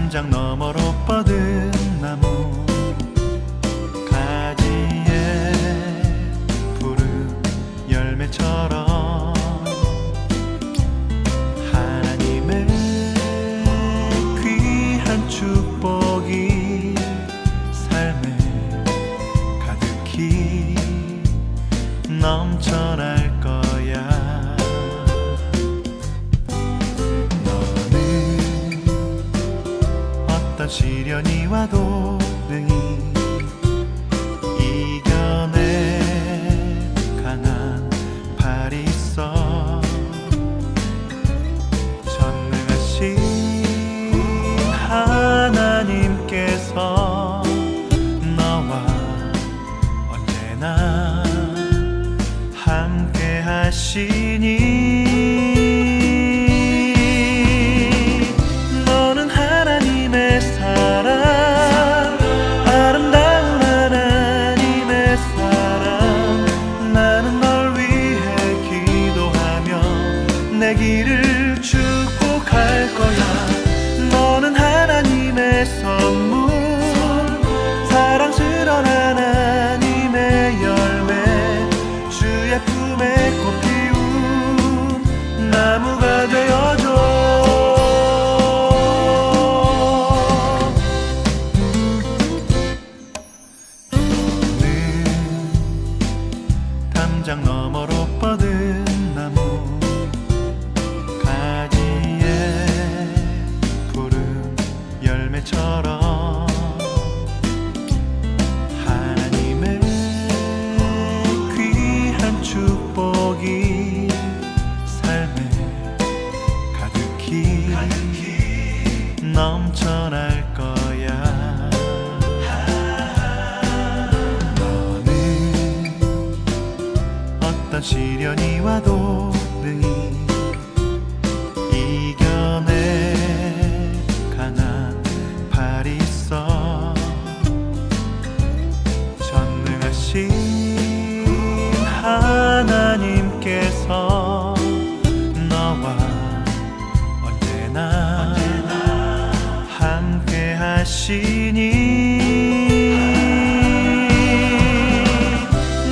담장 너머로 뻗은 나무 가지에 푸른 열매처럼 하나님의 귀한 축복이 삶에 가득히 넘쳐날 거야. 너는 어떤 시련이 와도 능히 이겨낼 강한 팔이 있어. 전능하신 하나님께서 너와 언제나 함께 하시니 너는 하나님의 사랑, 아름다운 하나님의 사랑. 나는 널 위해 기도하며 내 길을 축복할 거야. 너는 하나님의 선물, 사랑스러운 하나님의 열매, 주의 품에 꽃 피운 나무가 되어줘. 너는 담장 너머로 뻗은 나무 가지에 푸른 열매처럼 하나님의 귀한 축복이 삶에 가득히 넘쳐날 거야. 너는 어떤 시련이 와도 능히 이겨낼 강한 팔이 있어. 전능하신 하나님께서 너와 언제나 함께 하시니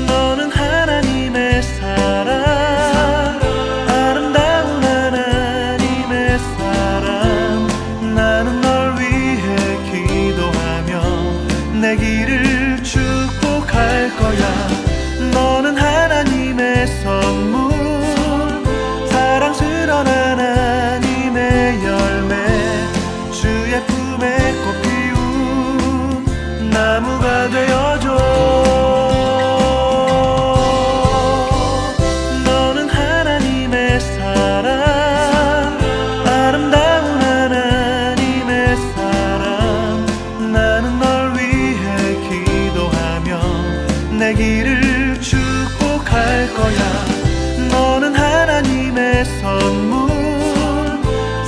너는 하나님의 사랑, 아름다운 하나님의 사랑. 나는 널 위해 기도하며 내 길을 축복할 거야. 너는 하나님의 선물, 사랑스러운 하나님의 열매, 주의 품에 꽃 피운 나무가 되어줘. 너는 하나님의 사랑, 아름다운 하나님의 사랑. 나는 널 위해 기도하며 내 길을 축복할 거야. 너는 하나님의 선물,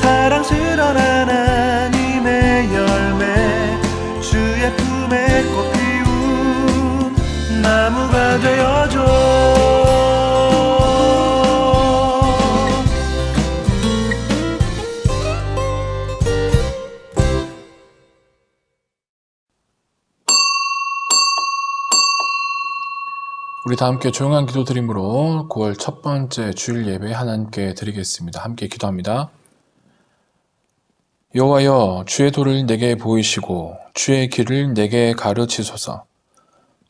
사랑스러운 하나님의 열매, 주의 품에 꽃 피운 나무가 되어줘. 우리 다 함께 조용한 기도 드림으로 9월 첫 번째 주일 예배 하나님께 드리겠습니다. 함께 기도합니다. 여호와여, 주의 도를 내게 보이시고 주의 길을 내게 가르치소서.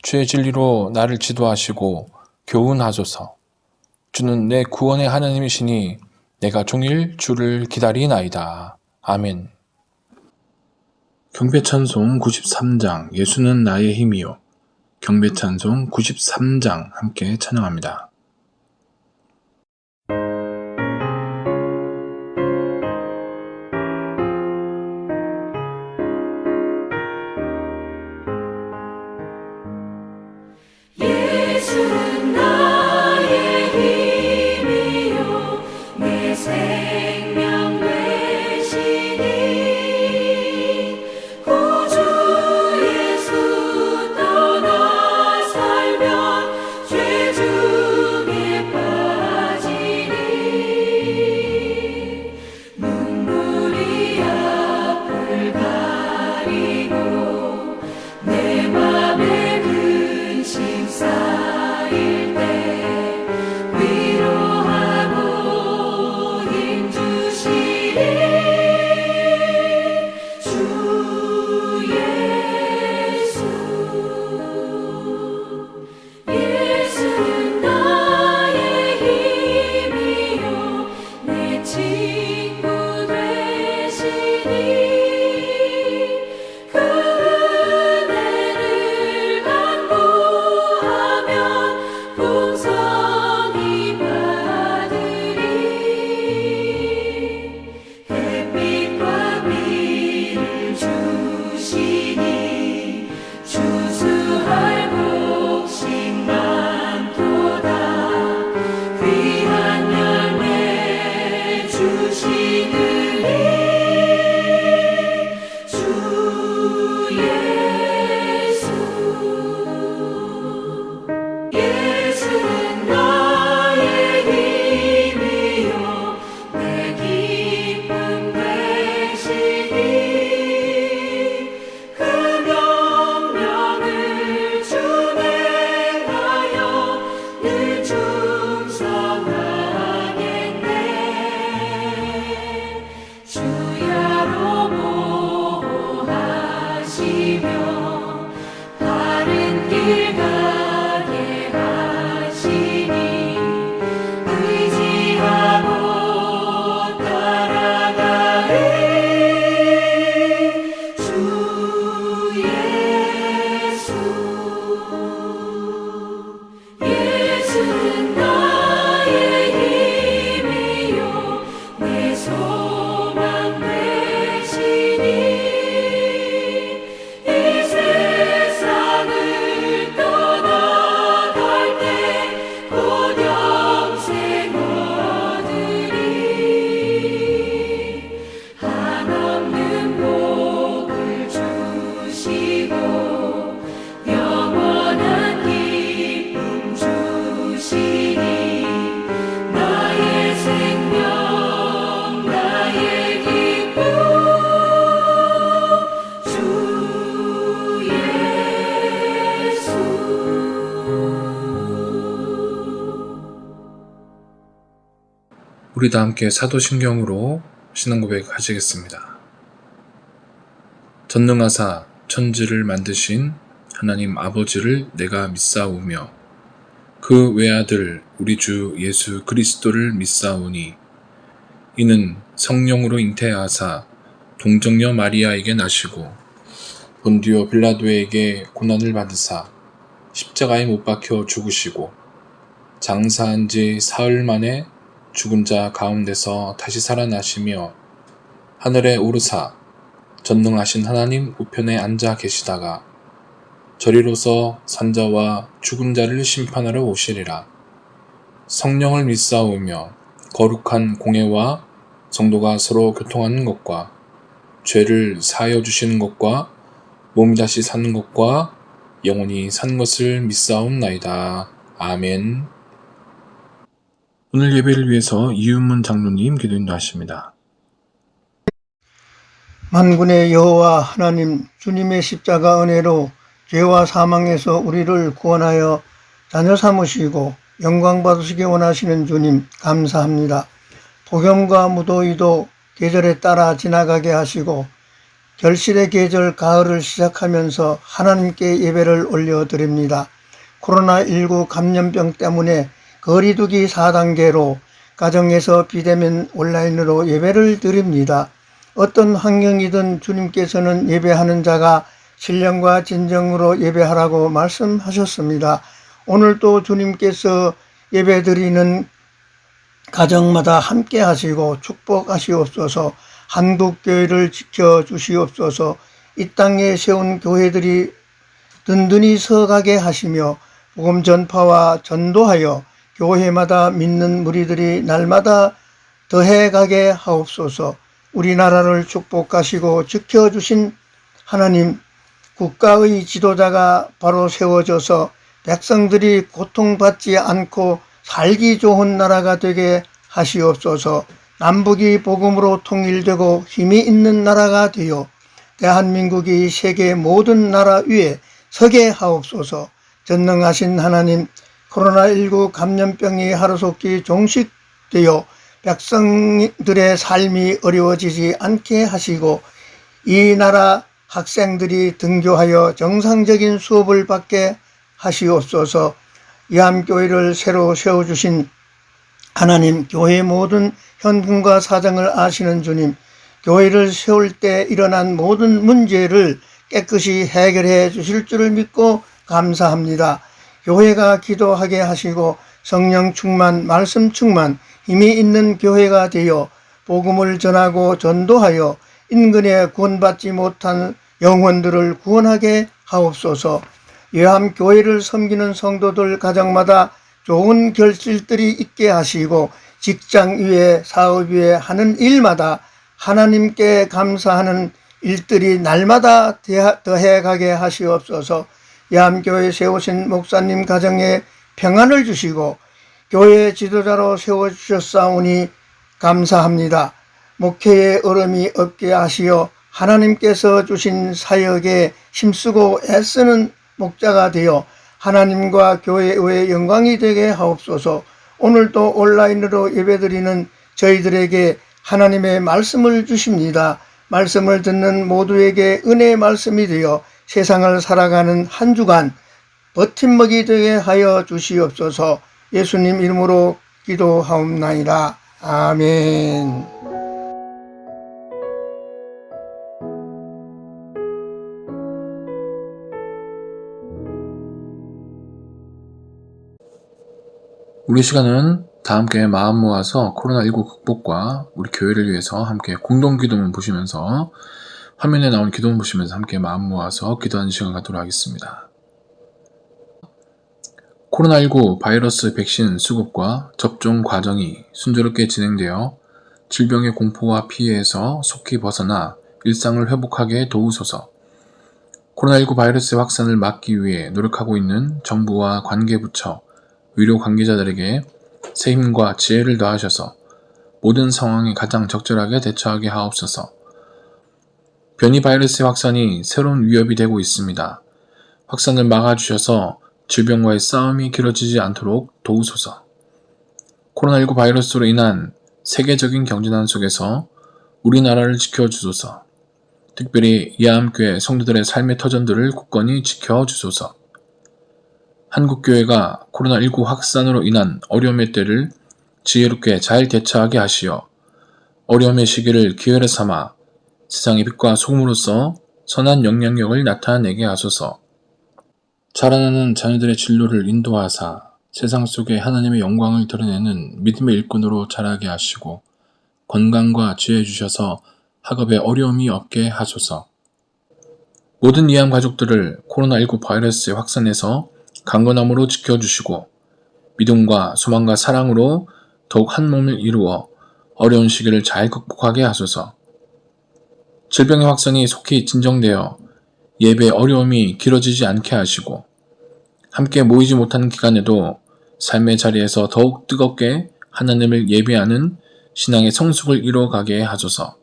주의 진리로 나를 지도하시고 교훈하소서. 주는 내 구원의 하나님이시니 내가 종일 주를 기다리나이다. 아멘. 경배찬송 93장 예수는 나의 힘이요. 경배찬송 93장 함께 찬양합니다. 예수는 나의 힘이요 내 생명 되시니 구주 예수 떠나 살면 죄 우리 다 함께 사도신경으로 신앙고백 하시겠습니다. 전능하사 천지를 만드신 하나님 아버지를 내가 믿사오며 그 외아들 우리 주 예수 그리스도를 믿사오니 이는 성령으로 잉태하사 동정녀 마리아에게 나시고 본디오 빌라도에게 고난을 받으사 십자가에 못 박혀 죽으시고 장사한 지 사흘 만에 죽은 자 가운데서 다시 살아나시며 하늘에 오르사 전능하신 하나님 우편에 앉아 계시다가 저리로서 산자와 죽은 자를 심판하러 오시리라. 성령을 믿사오며 거룩한 공예와 성도가 서로 교통하는 것과 죄를 사하여 주시는 것과 몸이 다시 사는 것과 영원히 사는 것을 믿사옵나이다. 아멘. 오늘 예배를 위해서 이윤문 장로님 기도 인도하십니다. 만군의 여호와 하나님, 주님의 십자가 은혜로 죄와 사망에서 우리를 구원하여 자녀 삼으시고 영광 받으시기 원하시는 주님 감사합니다. 폭염과 무더위도 계절에 따라 지나가게 하시고 결실의 계절 가을을 시작하면서 하나님께 예배를 올려드립니다. 코로나19 감염병 때문에 거리두기 4단계로 가정에서 비대면 온라인으로 예배를 드립니다. 어떤 환경이든 주님께서는 예배하는 자가 신령과 진정으로 예배하라고 말씀하셨습니다. 오늘도 주님께서 예배드리는 가정마다 함께 하시고 축복하시옵소서. 한국교회를 지켜주시옵소서. 이 땅에 세운 교회들이 든든히 서가게 하시며 복음 전파와 전도하여 교회마다 믿는 무리들이 날마다 더해가게 하옵소서. 우리나라를 축복하시고 지켜주신 하나님, 국가의 지도자가 바로 세워져서 백성들이 고통받지 않고 살기 좋은 나라가 되게 하시옵소서. 남북이 복음으로 통일되고 힘이 있는 나라가 되어 대한민국이 세계 모든 나라 위에 서게 하옵소서. 전능하신 하나님, 코로나19 감염병이 하루속히 종식되어 백성들의 삶이 어려워지지 않게 하시고 이 나라 학생들이 등교하여 정상적인 수업을 받게 하시옵소서. 이암교회를 새로 세워주신 하나님, 교회 모든 현금과 사정을 아시는 주님, 교회를 세울 때 일어난 모든 문제를 깨끗이 해결해 주실 줄을 믿고 감사합니다. 교회가 기도하게 하시고 성령 충만, 말씀 충만, 힘이 있는 교회가 되어 복음을 전하고 전도하여 인근에 구원받지 못한 영혼들을 구원하게 하옵소서. 예함교회를 섬기는 성도들 가정마다 좋은 결실들이 있게 하시고 직장 위에 사업 위에 하는 일마다 하나님께 감사하는 일들이 날마다 더해가게 하시옵소서. 예함교회 세우신 목사님 가정에 평안을 주시고 교회 지도자로 세워주셨사오니 감사합니다. 목회에 어려움이 없게 하시어 하나님께서 주신 사역에 힘쓰고 애쓰는 목자가 되어 하나님과 교회의 영광이 되게 하옵소서. 오늘도 온라인으로 예배드리는 저희들에게 하나님의 말씀을 주십니다. 말씀을 듣는 모두에게 은혜의 말씀이 되어 세상을 살아가는 한 주간 버팀목이 되게 하여 주시옵소서. 예수님 이름으로 기도하옵나이다. 아멘. 우리 시간은 다 함께 마음 모아서 코로나19 극복과 우리 교회를 위해서 함께 공동 기도문 보시면서 화면에 나온 기도문 보시면서 함께 마음 모아서 기도하는 시간 갖도록 하겠습니다. 코로나19 바이러스 백신 수급과 접종 과정이 순조롭게 진행되어 질병의 공포와 피해에서 속히 벗어나 일상을 회복하게 도우소서. 코로나19 바이러스 확산을 막기 위해 노력하고 있는 정부와 관계부처, 의료 관계자들에게 새 힘과 지혜를 더하셔서 모든 상황에 가장 적절하게 대처하게 하옵소서. 변이 바이러스의 확산이 새로운 위협이 되고 있습니다. 확산을 막아주셔서 질병과의 싸움이 길어지지 않도록 도우소서. 코로나19 바이러스로 인한 세계적인 경제난 속에서 우리나라를 지켜주소서. 특별히 이암교회 성도들의 삶의 터전들을 굳건히 지켜주소서. 한국교회가 코로나19 확산으로 인한 어려움의 때를 지혜롭게 잘 대처하게 하시어 어려움의 시기를 기회로 삼아 세상의 빛과 소금으로서 선한 영향력을 나타내게 하소서. 자라나는 자녀들의 진로를 인도하사 세상 속에 하나님의 영광을 드러내는 믿음의 일꾼으로 자라게 하시고 건강과 지혜 주셔서 학업에 어려움이 없게 하소서. 모든 이암 가족들을 코로나19 바이러스의 확산에서 강건함으로 지켜주시고 믿음과 소망과 사랑으로 더욱 한 몸을 이루어 어려운 시기를 잘 극복하게 하소서. 질병의 확산이 속히 진정되어 예배의 어려움이 길어지지 않게 하시고 함께 모이지 못하는 기간에도 삶의 자리에서 더욱 뜨겁게 하나님을 예배하는 신앙의 성숙을 이루어가게 하소서.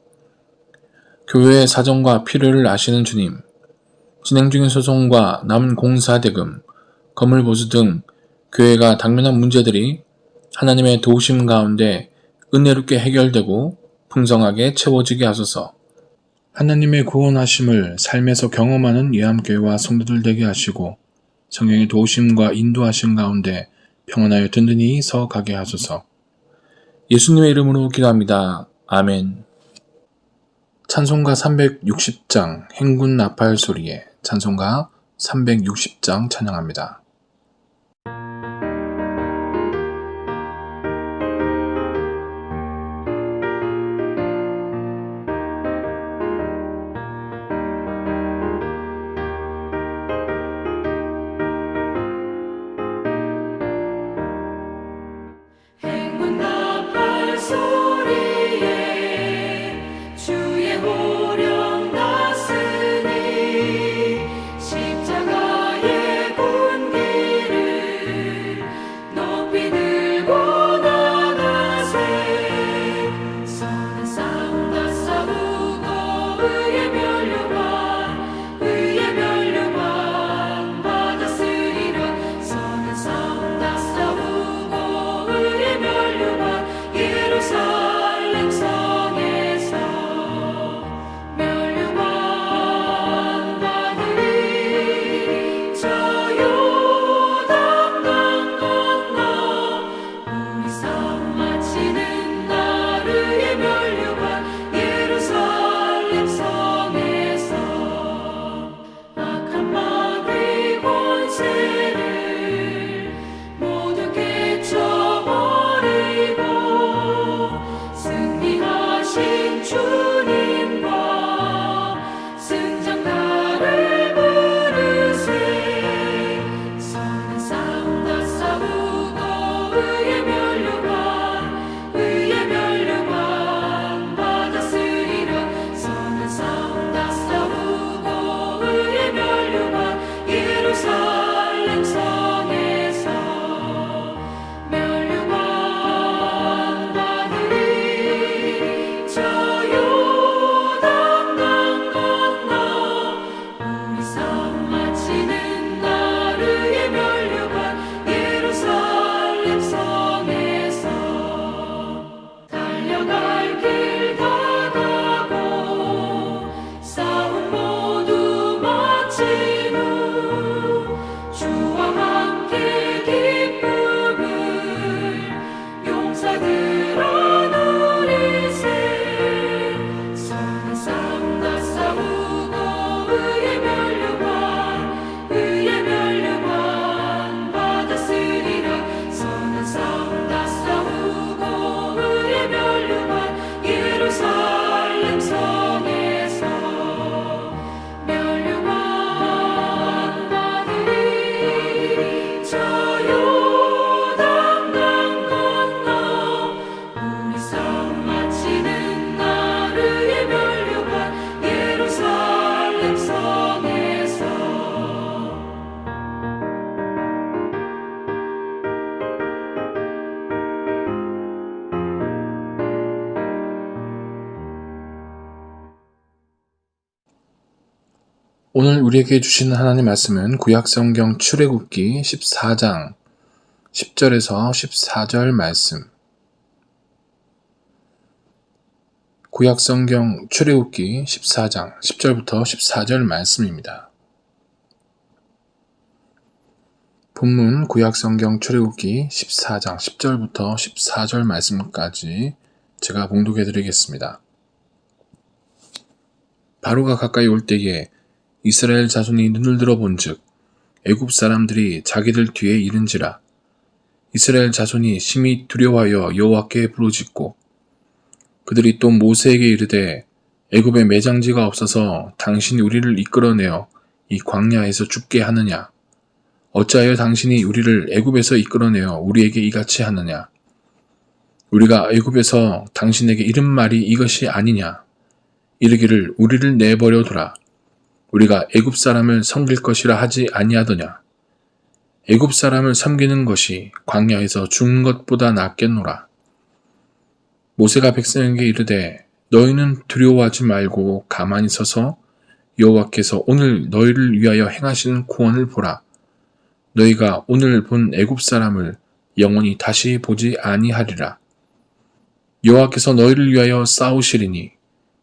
교회의 사정과 필요를 아시는 주님, 진행 중인 소송과 남은 공사 대금, 건물 보수 등 교회가 당면한 문제들이 하나님의 도우심 가운데 은혜롭게 해결되고 풍성하게 채워지게 하소서. 하나님의 구원하심을 삶에서 경험하는 이암교회와 성도들 되게 하시고 성령의 도우심과 인도하심 가운데 평안하여 든든히 서 가게 하소서. 예수님의 이름으로 기도합니다. 아멘. 찬송가 360장 행군 나팔 소리에 찬송가 360장 찬양합니다. 행군 나팔 소리에 주의 호령 났으니 십자가의 군기를 높이 들고 나가세. 선한 싸움 다 싸우고 의의 면류관 받았으리라. 선한 싸움 다 싸우고 의의 면류관 예루살렘 성에서 면류관 받으리. 저 요단강 건너 우리 싸움 마치는 날 의의 면류관 예루살렘 성에서 악한 마귀 권세를 모두 깨쳐버리고 승리하신 주님과 승장가를 부르세. 선한 싸움 다 싸우고 의의 면류관 받았으리라. 선한 싸움 다 싸우고 의의 면류관 예루살렘 성에서 면류관 받으리. 저 요단강 건너 우리 싸움 마치는 날 의의 면류관 예루살렘 성에서 달려갈 길 다 가고 싸움 모두 마친 후 주와 함께 기쁨을 용사들아 누리세. 선한 싸움 다 싸우고 의의 면류관 받았으리라. 선한 싸움 다 싸우고 의의 면류관 예루살렘 성에서 면류관 받으리. 저 요단강 건너 우리 싸움 마치는 날 의의 면류관 예루살렘 성에서 오늘 우리에게 주시는 하나님 말씀은 구약성경 출애굽기 14장 10절에서 14절 말씀. 구약성경 출애굽기 14장 10절부터 14절 말씀입니다. 본문 구약성경 출애굽기 14장 10절부터 14절 말씀까지 제가 봉독해 드리겠습니다. 바로가 가까이 올 때에 이스라엘 자손이 눈을 들어 본즉 애굽 사람들이 자기들 뒤에 이른지라. 이스라엘 자손이 심히 두려워하여 여호와께 부르짖고 그들이 또 모세에게 이르되 애굽에 매장지가 없어서 당신이 우리를 이끌어내어 이 광야에서 죽게 하느냐? 어찌하여 당신이 우리를 애굽에서 이끌어내어 우리에게 이같이 하느냐? 우리가 애굽에서 당신에게 이른 말이 이것이 아니냐? 이르기를 우리를 내버려 두라. 우리가 애굽 사람을 섬길 것이라 하지 아니하더냐? 애굽 사람을 섬기는 것이 광야에서 죽는 것보다 낫겠노라. 모세가 백성에게 이르되 너희는 두려워하지 말고 가만히 서서 여호와께서 오늘 너희를 위하여 행하시는 구원을 보라. 너희가 오늘 본 애굽 사람을 영원히 다시 보지 아니하리라. 여호와께서 너희를 위하여 싸우시리니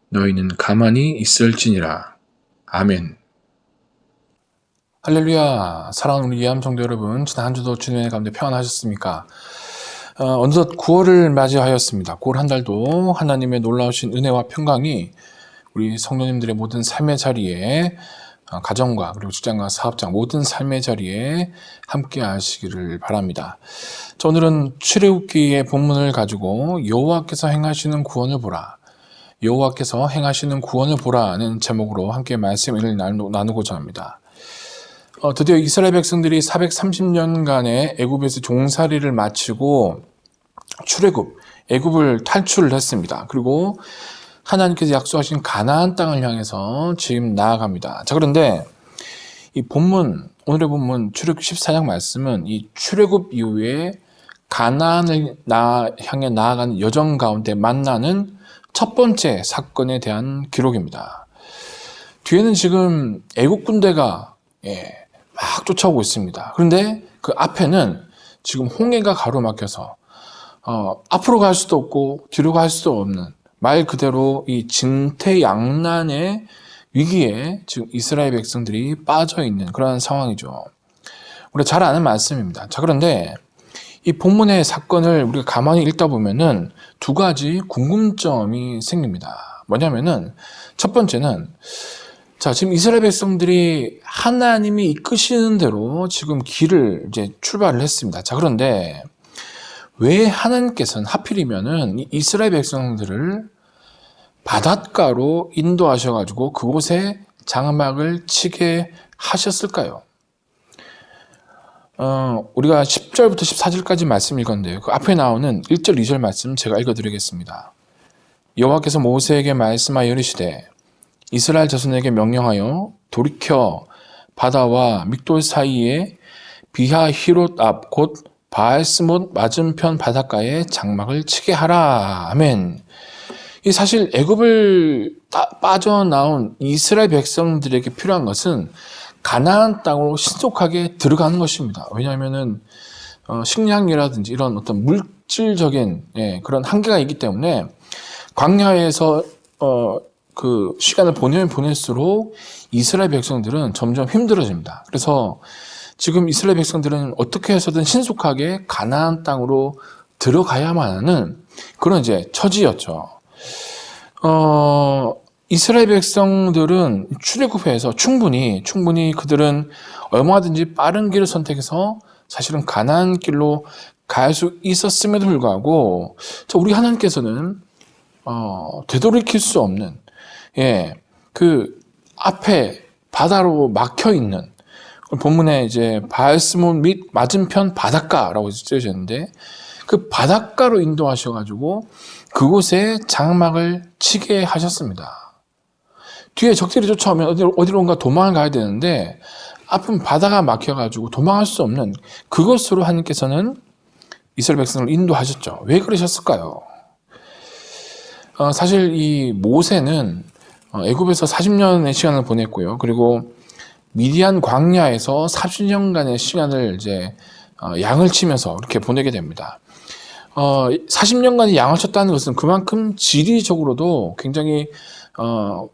너희는 가만히 있을지니라. 아멘. 할렐루야. 사랑하는 우리 예암 성도 여러분, 지난 한 주도 주님의 가운데 평안하셨습니까? 어느덧 9월을 맞이하였습니다. 9월 한 달도 하나님의 놀라우신 은혜와 평강이 우리 성도님들의 모든 삶의 자리에, 가정과 그리고 직장과 사업장 모든 삶의 자리에 함께 하시기를 바랍니다. 자, 오늘은 출애굽기의 본문을 가지고 여호와께서 행하시는 구원을 보라, 여호와께서 행하시는 구원을 보라는 제목으로 함께 말씀을 나누고자 합니다. 드디어 이스라엘 백성들이 430년간의 애굽에서 종살이를 마치고 애굽을 탈출을 했습니다. 그리고 하나님께서 약속하신 가나안 땅을 향해서 지금 나아갑니다. 자, 그런데 이 오늘의 본문 출애굽 14장 말씀은 이 출애굽 이후에 가나안을 향해 나아가는 여정 가운데 만나는 첫 번째 사건에 대한 기록입니다. 뒤에는 지금 애국 군대가 막 쫓아오고 있습니다. 그런데 그 앞에는 지금 홍해가 가로막혀서 앞으로 갈 수도 없고 뒤로 갈 수도 없는, 말 그대로 이 진퇴양난의 위기에 지금 이스라엘 백성들이 빠져 있는 그런 상황이죠. 우리가 잘 아는 말씀입니다. 자, 그런데 이 본문의 사건을 우리가 가만히 읽다 보면은 두 가지 궁금점이 생깁니다. 뭐냐면은 첫 번째는, 자, 지금 이스라엘 백성들이 하나님이 이끄시는 대로 지금 길을 이제 출발을 했습니다. 자, 그런데 왜 하나님께서는 하필이면은 이 이스라엘 백성들을 바닷가로 인도하셔가지고 그곳에 장막을 치게 하셨을까요? 우리가 10절부터 14절까지 말씀 읽었는데요. 그 앞에 나오는 1절, 2절 말씀 제가 읽어드리겠습니다. 여호와께서 모세에게 말씀하여 이르시되 이스라엘 자손에게 명령하여 돌이켜 바다와 믹돌 사이에 비하히롯 앞 곧 바알스못 맞은편 바닷가에 장막을 치게 하라. 아멘. 이 사실 애굽을 빠져나온 이스라엘 백성들에게 필요한 것은 가나안 땅으로 신속하게 들어가는 것입니다. 왜냐하면은 식량이라든지 이런 어떤 물질적인 그런 한계가 있기 때문에 광야에서 그 시간을 보내면 보낼수록 이스라엘 백성들은 점점 힘들어집니다. 그래서 지금 이스라엘 백성들은 어떻게 해서든 신속하게 가나안 땅으로 들어가야만 하는 그런 이제 처지였죠. 이스라엘 백성들은 출애굽해서 충분히 그들은 얼마든지 빠른 길을 선택해서 사실은 가나안 길로 갈 수 있었음에도 불구하고 우리 하나님께서는 되돌이킬 수 없는 그 앞에 바다로 막혀 있는, 본문에 이제 바알스못 및 맞은편 바닷가라고 쓰여져 있는데 그 바닷가로 인도하셔가지고 그곳에 장막을 치게 하셨습니다. 뒤에 적들이 쫓아오면 어디론가 도망을 가야 되는데 앞은 바다가 막혀가지고 도망할 수 없는 그것으로 하나님께서는 이스라엘 백성을 인도하셨죠. 왜 그러셨을까요? 사실 이 모세는 애굽에서 40년의 시간을 보냈고요. 그리고 미디안 광야에서 40년간의 시간을 이제 양을 치면서 이렇게 보내게 됩니다. 40년간이 양하셨다는 것은 그만큼 지리적으로도 굉장히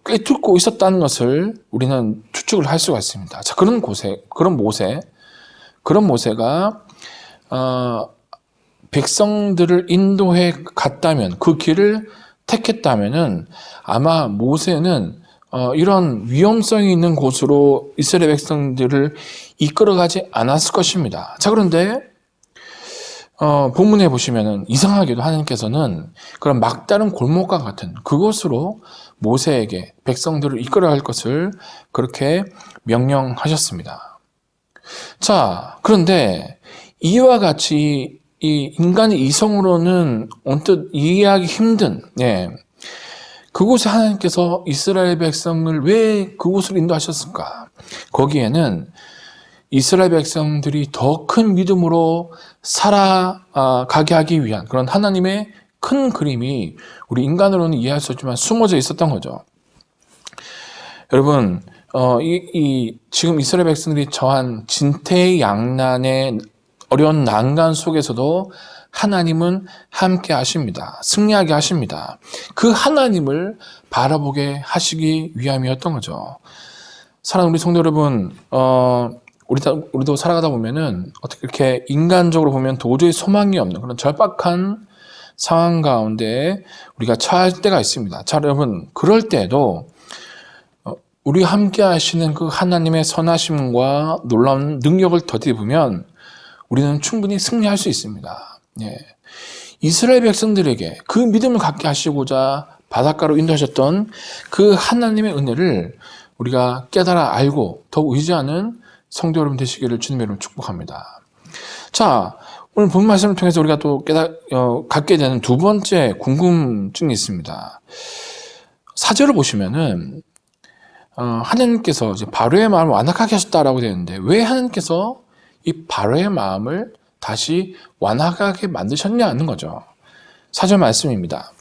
꿰뚫고 있었다는 것을 우리는 추측을 할 수가 있습니다. 자, 그런 모세가 백성들을 인도해 갔다면, 그 길을 택했다면은 아마 모세는 이런 위험성이 있는 곳으로 이스라엘 백성들을 이끌어가지 않았을 것입니다. 자, 그런데 본문에 보시면은 이상하게도 하나님께서는 그런 막다른 골목과 같은 그곳으로 모세에게 백성들을 이끌어갈 것을 그렇게 명령하셨습니다. 자, 그런데 이와 같이 이 인간의 이성으로는 언뜻 이해하기 힘든, 그곳에 하나님께서 이스라엘 백성을 왜 그곳으로 인도하셨을까? 거기에는 이스라엘 백성들이 더 큰 믿음으로 살아가게 하기 위한 그런 하나님의 큰 그림이 우리 인간으로는 이해할 수 없지만 숨어져 있었던 거죠. 여러분, 지금 이스라엘 백성들이 처한 진퇴양난의 어려운 난간 속에서도 하나님은 함께 하십니다. 승리하게 하십니다. 그 하나님을 바라보게 하시기 위함이었던 거죠. 사랑하는 우리 성도 여러분, 우리도 살아가다 보면은 어떻게 이렇게 인간적으로 보면 도저히 소망이 없는 그런 절박한 상황 가운데 우리가 처할 때가 있습니다. 자, 여러분, 그럴 때에도 우리와 함께 하시는 그 하나님의 선하심과 놀라운 능력을 덧입으면 우리는 충분히 승리할 수 있습니다. 이스라엘 백성들에게 그 믿음을 갖게 하시고자 바닷가로 인도하셨던 그 하나님의 은혜를 우리가 깨달아 알고 더욱 의지하는 성도 여러분 되시기를 주님의 이름으로 축복합니다. 자, 오늘 본 말씀을 통해서 우리가 또 갖게 되는 두 번째 궁금증이 있습니다. 4절을 보시면은 하나님께서 이제 바로의 마음을 완악하게 하셨다라고 되는데 왜 하나님께서 이 바로의 마음을 다시 완악하게 만드셨냐는 거죠. 4절 말씀입니다.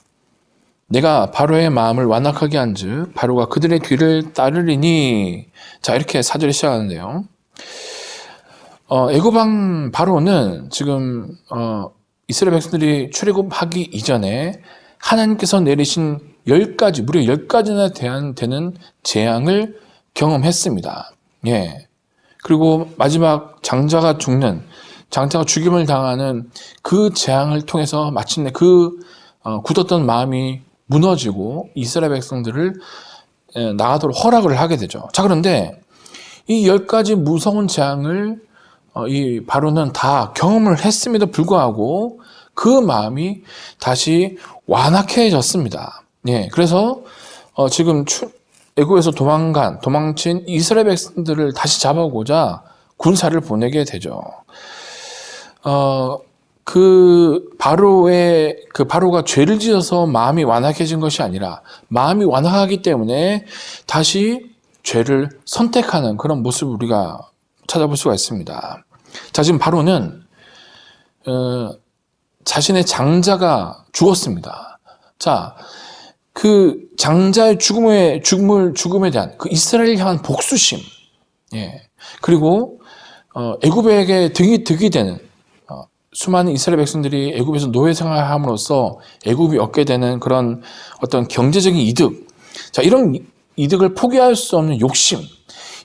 내가 바로의 마음을 완악하게 한즉 바로가 그들의 뒤를 따르리니. 자, 이렇게 4절이 시작하는데요. 애굽왕 바로는 지금 이스라엘 백성들이 출애굽하기 이전에 하나님께서 내리신 10가지, 무려 10가지나 되는 재앙을 경험했습니다. 그리고 마지막 장자가 죽임을 당하는 그 재앙을 통해서 마침내 그 굳었던 마음이 무너지고 이스라엘 백성들을 나가도록 허락을 하게 되죠. 자, 그런데 이 10가지 무서운 재앙을 이 바로는 다 경험을 했음에도 불구하고 그 마음이 다시 완악해졌습니다. 그래서 지금 애굽에서 도망친 이스라엘 백성들을 다시 잡아오고자 군사를 보내게 되죠. 바로가 죄를 지어서 마음이 완악해진 것이 아니라 마음이 완악하기 때문에 다시 죄를 선택하는 그런 모습을 우리가 찾아볼 수가 있습니다. 자, 지금 바로는 자신의 장자가 죽었습니다. 자, 그 장자의 죽음에 대한 그 이스라엘 향한 복수심, 그리고 애굽에게 득이 되는 수많은 이스라엘 백성들이 애굽에서 노예 생활함으로써 애굽이 얻게 되는 그런 어떤 경제적인 이득, 자, 이런 이득을 포기할 수 없는 욕심,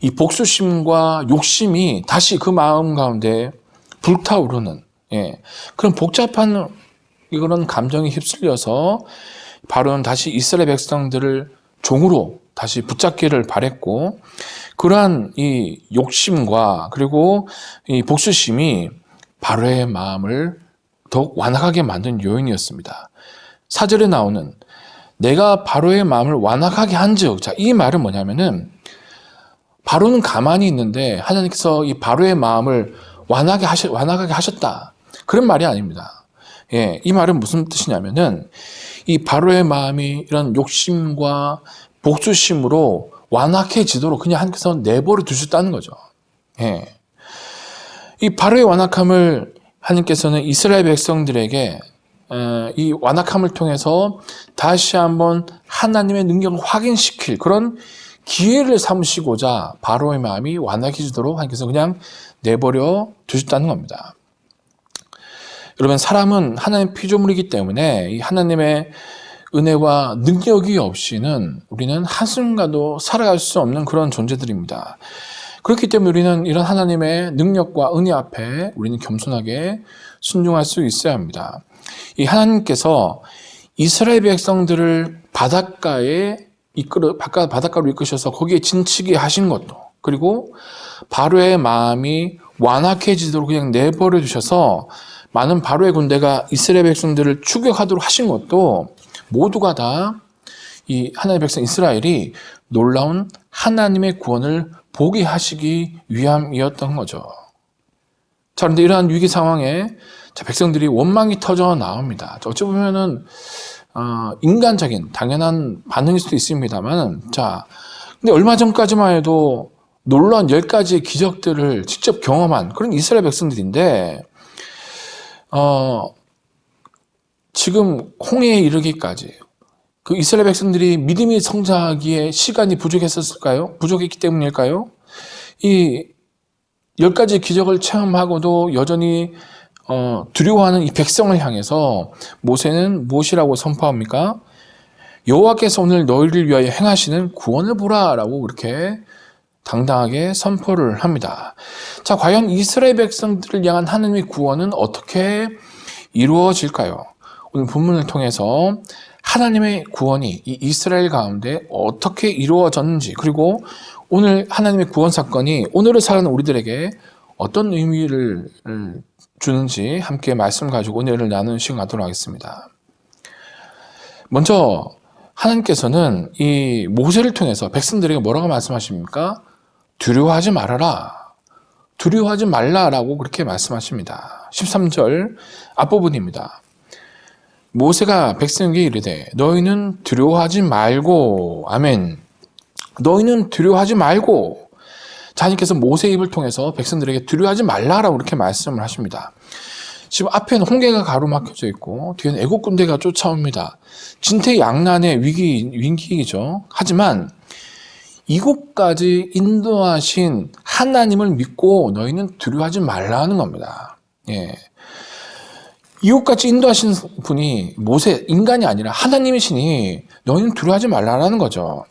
이 복수심과 욕심이 다시 그 마음 가운데 불타오르는 그런 복잡한 그런 감정에 휩쓸려서 바로는 다시 이스라엘 백성들을 종으로 다시 붙잡기를 바랬고, 그러한 이 욕심과 그리고 이 복수심이 바로의 마음을 더욱 완악하게 만든 요인이었습니다. 4절에 나오는 내가 바로의 마음을 완악하게 한즉, 자, 이 말은 뭐냐면은 바로는 가만히 있는데 하나님께서 이 바로의 마음을 완악하게 하셨다, 그런 말이 아닙니다. 이 말은 무슨 뜻이냐면은 이 바로의 마음이 이런 욕심과 복수심으로 완악해지도록 그냥 하나님께서 내버려 두셨다는 거죠. 이 바로의 완악함을 하나님께서는 이스라엘 백성들에게 이 완악함을 통해서 다시 한번 하나님의 능력을 확인시킬 그런 기회를 삼으시고자 바로의 마음이 완악해지도록 하나님께서 그냥 내버려 두셨다는 겁니다. 여러분, 사람은 하나님의 피조물이기 때문에 이 하나님의 은혜와 능력이 없이는 우리는 한순간도 살아갈 수 없는 그런 존재들입니다. 그렇기 때문에 우리는 이런 하나님의 능력과 은혜 앞에 우리는 겸손하게 순종할 수 있어야 합니다. 이 하나님께서 이스라엘 백성들을 바닷가로 이끄셔서 거기에 진치게 하신 것도, 그리고 바로의 마음이 완악해지도록 그냥 내버려 두셔서 많은 바로의 군대가 이스라엘 백성들을 추격하도록 하신 것도 모두가 다 이 하나님의 백성 이스라엘이 놀라운 하나님의 구원을 보게 하시기 위함이었던 거죠. 자, 그런데 이러한 위기 상황에 백성들이 원망이 터져 나옵니다. 어찌 보면은 인간적인 당연한 반응일 수도 있습니다만, 자, 근데 얼마 전까지만 해도 놀라운 10가지의 기적들을 직접 경험한 그런 이스라엘 백성들인데, 지금 홍해에 이르기까지 그 이스라엘 백성들이 믿음이 성장하기에 시간이 부족했었을까요? 부족했기 때문일까요? 이 10가지 기적을 체험하고도 여전히 두려워하는 이 백성을 향해서 모세는 무엇이라고 선포합니까? 여호와께서 오늘 너희를 위하여 행하시는 구원을 보라 라고 그렇게 당당하게 선포를 합니다. 자, 과연 이스라엘 백성들을 향한 하나님의 구원은 어떻게 이루어질까요? 오늘 본문을 통해서 하나님의 구원이 이 이스라엘 가운데 어떻게 이루어졌는지, 그리고 오늘 하나님의 구원 사건이 오늘을 살아가는 우리들에게 어떤 의미를 주는지 함께 말씀 가지고 은혜를 나누는 시간 갖도록 하겠습니다. 먼저 하나님께서는 이 모세를 통해서 백성들에게 뭐라고 말씀하십니까? 두려워하지 말아라. 두려워하지 말라라고 그렇게 말씀하십니다. 13절 앞부분입니다. 모세가 백성에게 이르되 너희는 두려워하지 말고, 아멘. 너희는 두려워하지 말고. 하나님께서 모세의 입을 통해서 백성들에게 두려워하지 말라라고 그렇게 말씀을 하십니다. 지금 앞에는 홍해가 가로막혀져 있고 뒤에는 애국 군대가 쫓아옵니다. 진퇴양난의 위기이죠. 하지만 이곳까지 인도하신 하나님을 믿고 너희는 두려워하지 말라는 겁니다. 예. 이곳까지 인도하신 분이 모세, 인간이 아니라 하나님이시니 너희는 두려워하지 말라는 거죠.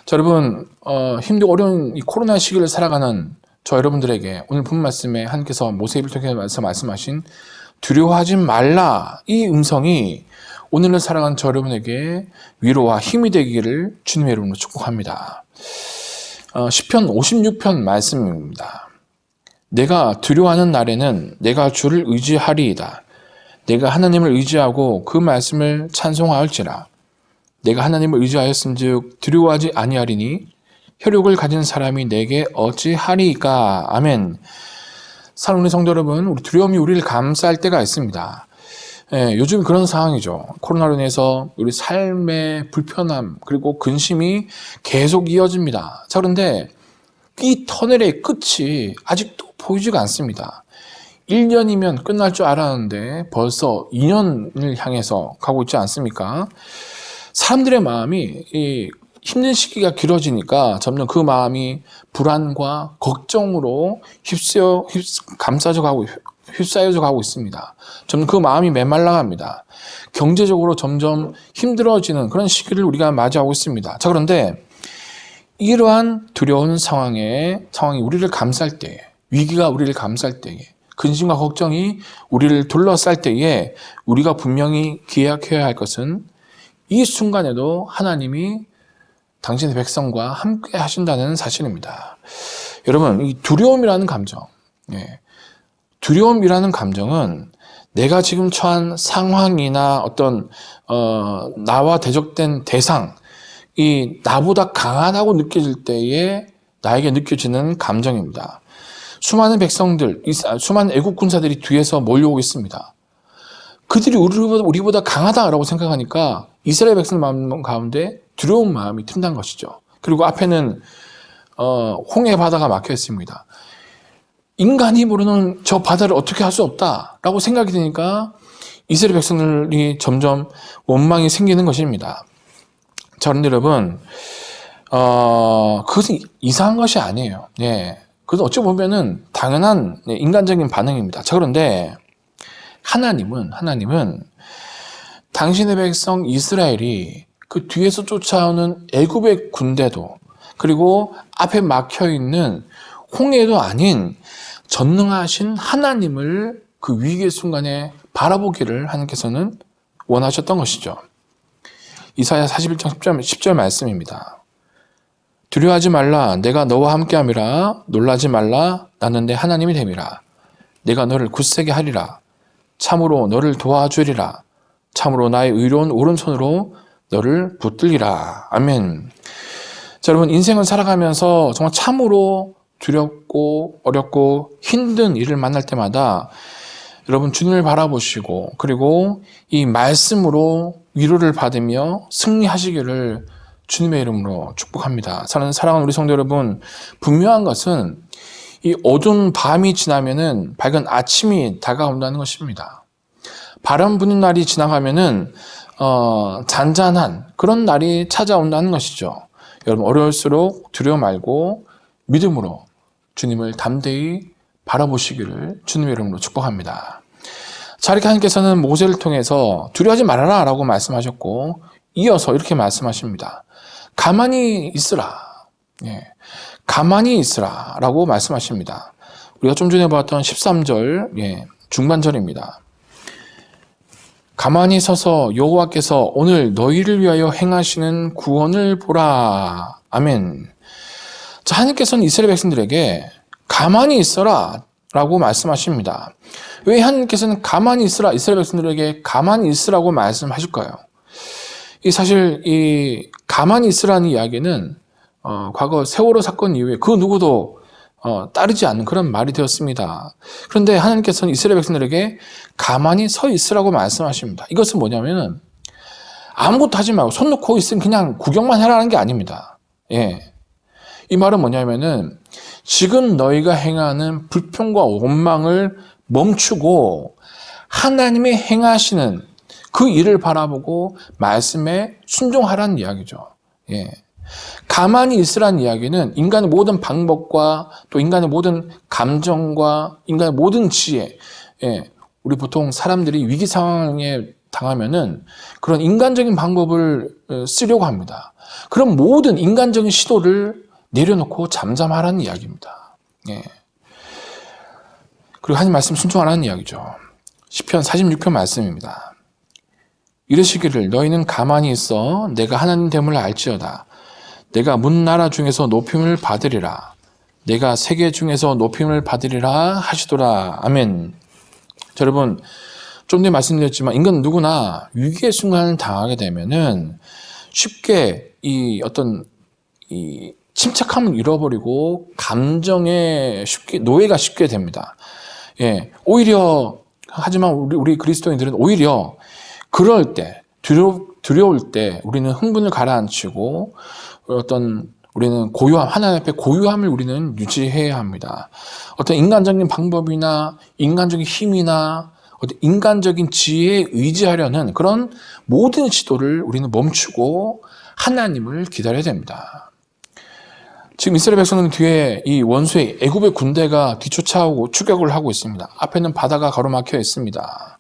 자, 여러분, 힘들고 어려운 이 코로나 시기를 살아가는 저 여러분들에게 오늘 본 말씀에 하나님께서 모세 입을 통해서 말씀하신 두려워하지 말라, 이 음성이 오늘을 살아가는 저 여러분에게 위로와 힘이 되기를 주님의 이름으로 축복합니다. 시편 56편 말씀입니다. 내가 두려워하는 날에는 내가 주를 의지하리이다. 내가 하나님을 의지하고 그 말씀을 찬송하올지라. 내가 하나님을 의지하였은즉 두려워하지 아니하리니 혈육을 가진 사람이 내게 어찌하리이까. 아멘. 사랑하는 성도 여러분, 우리 두려움이 우리를 감쌀 때가 있습니다. 예, 요즘 그런 상황이죠. 코로나로 인해서 우리 삶의 불편함 그리고 근심이 계속 이어집니다. 자, 그런데 이 터널의 끝이 아직도 보이지가 않습니다. 1년이면 끝날 줄 알았는데 벌써 2년을 향해서 가고 있지 않습니까? 사람들의 마음이 이 힘든 시기가 길어지니까 점점 그 마음이 불안과 걱정으로 휩싸여져 가고 있습니다. 점점 그 마음이 메말라갑니다. 경제적으로 점점 힘들어지는 그런 시기를 우리가 맞이하고 있습니다. 자, 그런데 이러한 두려운 상황이 우리를 감쌀 때에, 위기가 우리를 감쌀 때에, 근심과 걱정이 우리를 둘러쌀 때에 우리가 분명히 기억해야 할 것은 이 순간에도 하나님이 당신의 백성과 함께 하신다는 사실입니다. 여러분, 이 두려움이라는 감정, 두려움이라는 감정은 내가 지금 처한 상황이나 어떤 나와 대적된 대상, 이 나보다 강하다고 느껴질 때에 나에게 느껴지는 감정입니다. 수많은 백성들, 수많은 애국 군사들이 뒤에서 몰려오고 있습니다. 그들이 우리보다 강하다라고 생각하니까 이스라엘 백성 마음 가운데 두려운 마음이 튼단 것이죠. 그리고 앞에는 홍해 바다가 막혀 있습니다. 인간이 모르는 저 바다를 어떻게 할 수 없다라고 생각이 드니까 이스라엘 백성들이 점점 원망이 생기는 것입니다. 자, 그런데 여러분, 그것은 이상한 것이 아니에요. 예. 그것은 어찌 보면은 당연한 인간적인 반응입니다. 자, 그런데 하나님은 당신의 백성 이스라엘이 그 뒤에서 쫓아오는 애굽의 군대도 그리고 앞에 막혀 있는 홍해도 아닌 전능하신 하나님을 그 위기의 순간에 바라보기를 하나님께서는 원하셨던 것이죠. 이사야 41장 10절 말씀입니다. 두려워하지 말라, 내가 너와 함께함이라. 놀라지 말라, 나는 내 하나님이 됨이라. 내가 너를 굳세게 하리라. 참으로 너를 도와주리라. 참으로 나의 의로운 오른손으로 너를 붙들리라. 아멘. 자, 여러분, 인생을 살아가면서 정말 참으로 두렵고 어렵고 힘든 일을 만날 때마다 여러분 주님을 바라보시고 그리고 이 말씀으로 위로를 받으며 승리하시기를 주님의 이름으로 축복합니다. 사랑하는 우리 성도 여러분, 분명한 것은 이 어두운 밤이 지나면은 밝은 아침이 다가온다는 것입니다. 바람 부는 날이 지나가면은 잔잔한 그런 날이 찾아온다는 것이죠. 여러분, 어려울수록 두려워 말고 믿음으로 주님을 담대히 바라보시기를 주님의 이름으로 축복합니다. 자, 이렇게 하나님께서는 모세를 통해서 두려워하지 말아라 라고 말씀하셨고 이어서 이렇게 말씀하십니다. 가만히 있으라. 예, 가만히 있으라 라고 말씀하십니다. 우리가 좀 전에 봤던 13절 중반절입니다. 가만히 서서 여호와께서 오늘 너희를 위하여 행하시는 구원을 보라. 아멘. 자, 하나님께서는 이스라엘 백성들에게 가만히 있어라 라고 말씀하십니다. 왜 하나님께서는 가만히 있으라, 이스라엘 백성들에게 가만히 있으라고 말씀하실까요? 사실 이 가만히 있으라는 이야기는 과거 세월호 사건 이후에 그 누구도 따르지 않는 그런 말이 되었습니다. 그런데 하나님께서는 이스라엘 백성들에게 가만히 서 있으라고 말씀하십니다. 이것은 뭐냐면은 아무것도 하지 말고 손 놓고 있으면 그냥 구경만 해라는 게 아닙니다. 예. 이 말은 뭐냐면은 지금 너희가 행하는 불평과 원망을 멈추고 하나님이 행하시는 그 일을 바라보고 말씀에 순종하라는 이야기죠. 예. 가만히 있으라는 이야기는 인간의 모든 방법과 또 인간의 모든 감정과 인간의 모든 지혜, 우리 보통 사람들이 위기 상황에 당하면은 그런 인간적인 방법을 쓰려고 합니다. 그런 모든 인간적인 시도를 내려놓고 잠잠하라는 이야기입니다. 예. 그리고 하나님 말씀 순종하라는 이야기죠. 시편 46편 말씀입니다. 이르시기를 너희는 가만히 있어 내가 하나님 됨을 알지어다. 내가 문나라 중에서 높임을 받으리라. 내가 세계 중에서 높임을 받으리라 하시더라. 아멘. 자, 여러분, 좀 전에 말씀드렸지만 인간 누구나 위기의 순간을 당하게 되면은 쉽게 이 침착함을 잃어버리고 감정에 쉽게 노예가 쉽게 됩니다. 예, 오히려 하지만 우리 그리스도인들은 오히려 그럴 때 두려울 때 우리는 흥분을 가라앉히고 우리는 고요함, 하나님 앞에 고요함을 우리는 유지해야 합니다. 어떤 인간적인 방법이나 인간적인 힘이나 어떤 인간적인 지혜에 의지하려는 그런 모든 시도를 우리는 멈추고 하나님을 기다려야 됩니다. 지금 이스라엘 백성은 뒤에 이 원수의 애굽의 군대가 뒤쫓아오고 추격을 하고 있습니다. 앞에는 바다가 가로막혀 있습니다.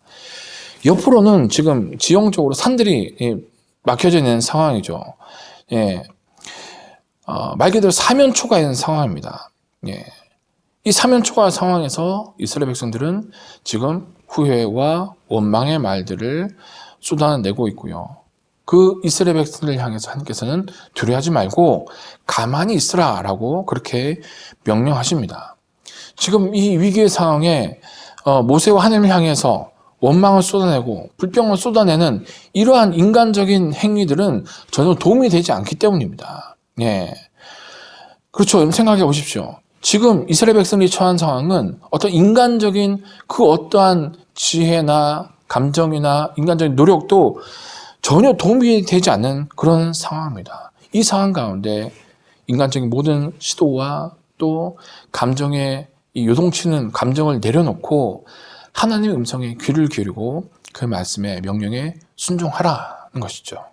옆으로는 지금 지형적으로 산들이 막혀져 있는 상황이죠. 예. 말 그대로 사면초가 있는 상황입니다. 예. 이 사면초가 상황에서 이스라엘 백성들은 지금 후회와 원망의 말들을 쏟아내고 있고요. 그 이스라엘 백성들을 향해서 하나님께서는 두려워하지 말고 가만히 있으라 라고 그렇게 명령하십니다. 지금 이 위기의 상황에 모세와 하나님을 향해서 원망을 쏟아내고 불평을 쏟아내는 이러한 인간적인 행위들은 전혀 도움이 되지 않기 때문입니다. 예. 그렇죠. 여러분 생각해 보십시오. 지금 이스라엘 백성이 처한 상황은 어떤 인간적인 그 어떠한 지혜나 감정이나 인간적인 노력도 전혀 도움이 되지 않는 그런 상황입니다. 이 상황 가운데 인간적인 모든 시도와 또 감정에 요동치는 감정을 내려놓고 하나님의 음성에 귀를 기울이고 그 말씀의 명령에 순종하라는 것이죠.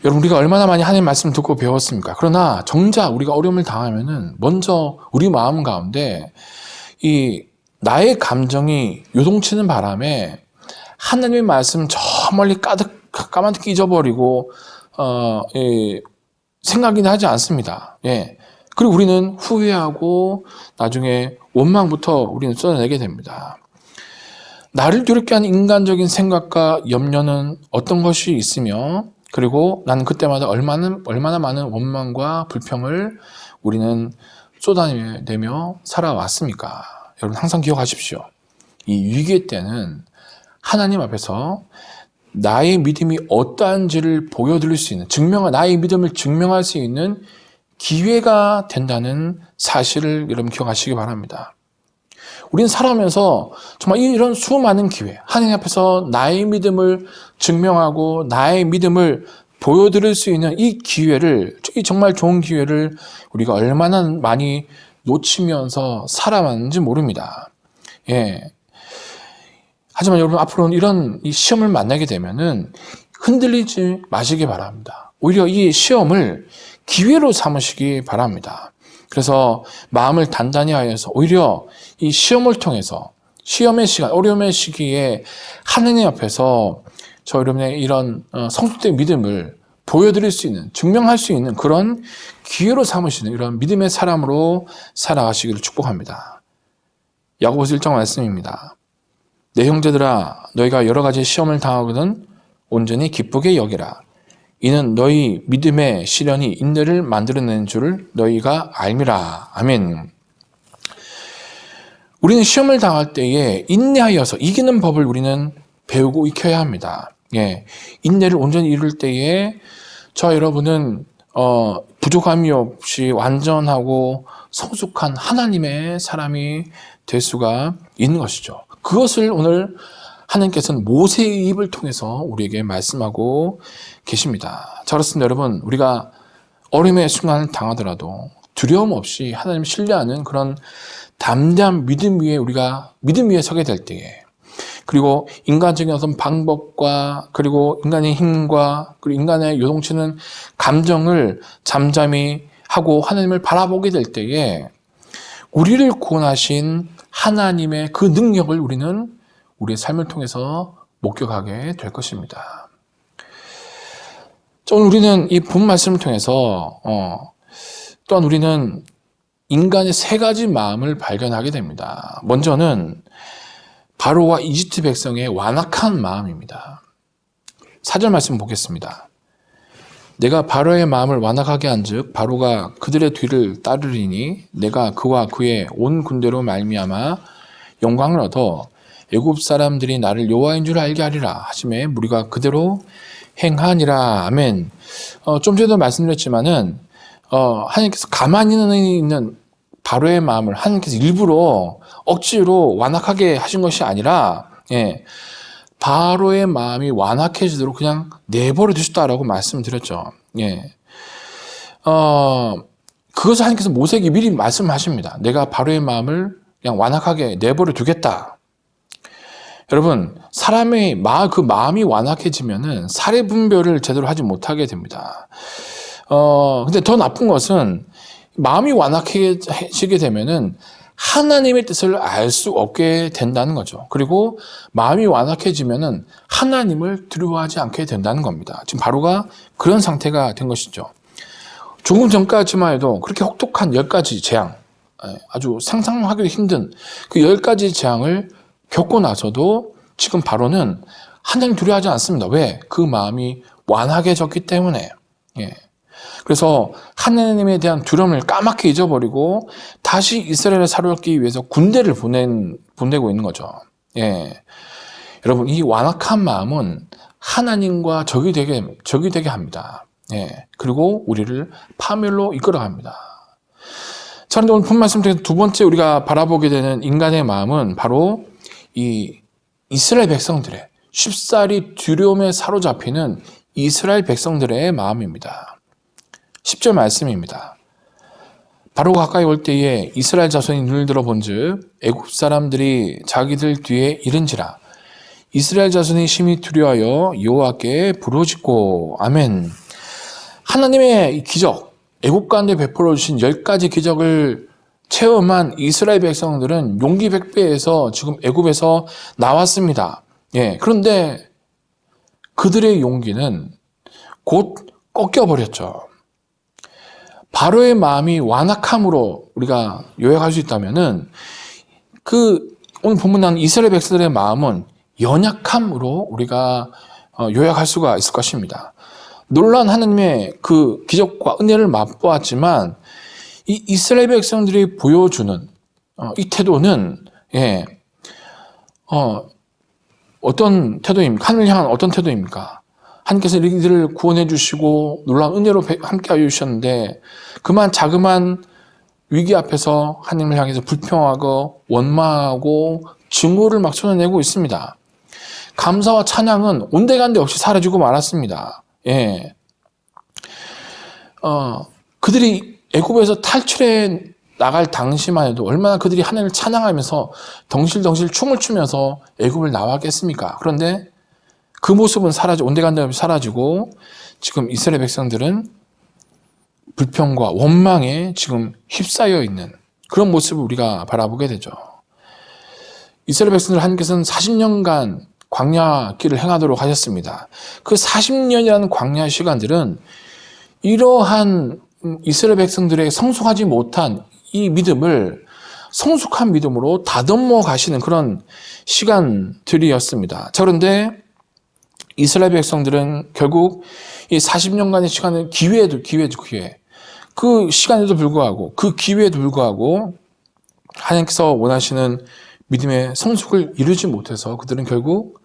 여러분, 우리가 얼마나 많이 하나님 말씀을 듣고 배웠습니까? 그러나 정작 우리가 어려움을 당하면은 먼저 우리 마음 가운데 이 나의 감정이 요동치는 바람에 하나님의 말씀 저 멀리 까맣게 잊어버리고 생각이나 하지 않습니다. 예. 그리고 우리는 후회하고 나중에 원망부터 우리는 쏟아내게 됩니다. 나를 두렵게 하는 인간적인 생각과 염려는 어떤 것이 있으며, 그리고 나는 그때마다 얼마나 많은 원망과 불평을 우리는 쏟아내며 살아왔습니까? 여러분 항상 기억하십시오. 이 위기의 때는 하나님 앞에서 나의 믿음이 어떠한지를 보여드릴 수 있는, 나의 믿음을 증명할 수 있는 기회가 된다는 사실을 여러분 기억하시기 바랍니다. 우리는 살아오면서 정말 이런 수많은 기회, 하나님 앞에서 나의 믿음을 증명하고 나의 믿음을 보여드릴 수 있는 이 기회를, 이 정말 좋은 기회를 우리가 얼마나 많이 놓치면서 살아왔는지 모릅니다. 예. 하지만 여러분 앞으로는 이런 이 시험을 만나게 되면은 흔들리지 마시기 바랍니다. 오히려 이 시험을 기회로 삼으시기 바랍니다. 그래서 마음을 단단히 하여서 오히려 이 시험을 통해서, 시험의 시간, 어려움의 시기에 하느님 앞에서 저 여러분의 이런 성숙된 믿음을 보여드릴 수 있는, 증명할 수 있는 그런 기회로 삼으시는 이런 믿음의 사람으로 살아가시기를 축복합니다. 야고보서 1장 말씀입니다. 내 형제들아, 너희가 여러 가지 시험을 당하거든 온전히 기쁘게 여기라. 이는 너희 믿음의 시련이 인내를 만들어내는 줄을 너희가 알미라. 아멘. 우리는 시험을 당할 때에 인내하여서 이기는 법을 우리는 배우고 익혀야 합니다. 예, 인내를 온전히 이룰 때에 저 여러분은 부족함이 없이 완전하고 성숙한 하나님의 사람이 될 수가 있는 것이죠. 그것을 오늘 하나님께서는 모세의 입을 통해서 우리에게 말씀하고 계십니다. 자, 그렇습니다. 여러분, 우리가 어려움의 순간을 당하더라도 두려움 없이 하나님을 신뢰하는 그런 담대한 믿음 위에 우리가 믿음 위에 서게 될 때에, 그리고 인간적인 어떤 방법과 그리고 인간의 힘과 그리고 인간의 요동치는 감정을 잠잠히 하고 하나님을 바라보게 될 때에 우리를 구원하신 하나님의 그 능력을 우리는 우리의 삶을 통해서 목격하게 될 것입니다. 오늘 우리는 이 본 말씀을 통해서 또한 우리는 인간의 세 가지 마음을 발견하게 됩니다. 먼저는 바로와 이집트 백성의 완악한 마음입니다. 4절 말씀 보겠습니다. 내가 바로의 마음을 완악하게 한즉 바로가 그들의 뒤를 따르리니 내가 그와 그의 온 군대로 말미암아 영광을 얻어 애굽 사람들이 나를 여호와인 줄 알게 하리라 하시매 우리가 그대로 행하니라. 아멘. 좀 전에도 말씀드렸지만은 하나님께서 가만히 있는 바로의 마음을 하나님께서 일부러 억지로 완악하게 하신 것이 아니라, 예, 바로의 마음이 완악해지도록 그냥 내버려 두셨다라고 말씀드렸죠. 예. 그것을 하나님께서 모세에게 미리 말씀하십니다. 내가 바로의 마음을 그냥 완악하게 내버려 두겠다. 여러분, 사람의 그 마음이 완악해지면은 사례 분별을 제대로 하지 못하게 됩니다. 근데 더 나쁜 것은 마음이 완악해지게 되면은 하나님의 뜻을 알 수 없게 된다는 거죠. 그리고 마음이 완악해지면은 하나님을 두려워하지 않게 된다는 겁니다. 지금 바로가 그런 상태가 된 것이죠. 조금 전까지만 해도 그렇게 혹독한 10가지 재앙, 아주 상상하기도 힘든 그 10가지 재앙을 겪고 나서도 지금 바로는 하나님 두려워하지 않습니다. 왜? 그 마음이 완악해졌기 때문에. 예. 그래서 하나님에 대한 두려움을 까맣게 잊어버리고 다시 이스라엘을 사로잡기 위해서 군대를 보내고 있는 거죠. 예. 여러분, 이 완악한 마음은 하나님과 적이 되게 합니다. 예. 그리고 우리를 파멸로 이끌어갑니다. 자, 그런데 오늘 본 말씀 중에서 두 번째 우리가 바라보게 되는 인간의 마음은 바로 이 이스라엘 백성들의 쉽사리 두려움에 사로잡히는 이스라엘 백성들의 마음입니다. 10절 말씀입니다. 바로가 가까이 올 때에 이스라엘 자손이 눈을 들어 본즉 애굽 사람들이 자기들 뒤에 이른지라. 이스라엘 자손이 심히 두려워하여 여호와께 부르짖고. 아멘. 하나님의 기적, 애굽 가운데 베풀어 주신 10가지 기적을 체험한 이스라엘 백성들은 용기 백배에서 지금 애굽에서 나왔습니다. 예, 그런데 그들의 용기는 곧 꺾여버렸죠. 바로의 마음이 완악함으로 우리가 요약할 수 있다면은 오늘 본문 난 이스라엘 백성들의 마음은 연약함으로 우리가 요약할 수가 있을 것입니다. 놀라운 하나님의 그 기적과 은혜를 맛보았지만 이 이스라엘 백성들이 보여주는 이 태도는 어떤 태도입니까? 하늘을 향한 어떤 태도입니까? 하나님께서 이들을 구원해 주시고 놀라운 은혜로 함께하여 주셨는데 그만 자그만 위기 앞에서 하나님을 향해서 불평하고 원망하고 증오를 막 쏟아내고 있습니다. 감사와 찬양은 온데간데 없이 사라지고 말았습니다. 예. 그들이 애굽에서 탈출해 나갈 당시만 해도 얼마나 그들이 하나님을 찬양하면서 덩실덩실 춤을 추면서 애굽을 나왔겠습니까? 그런데 그 모습은 온데간데 없이 사라지고 지금 이스라엘 백성들은 불평과 원망에 지금 휩싸여 있는 그런 모습을 우리가 바라보게 되죠. 이스라엘 백성들 하나님께서는 40년간 광야 길을 행하도록 하셨습니다. 그 40년이라는 광야 시간들은 이러한 이스라엘 백성들의 성숙하지 못한 이 믿음을 성숙한 믿음으로 다듬어 가시는 그런 시간들이었습니다. 자, 그런데 이스라엘 백성들은 결국 이 40년간의 시간은 기회. 그 시간에도 불구하고, 그 기회에도 불구하고, 하나님께서 원하시는 믿음의 성숙을 이루지 못해서 그들은 결국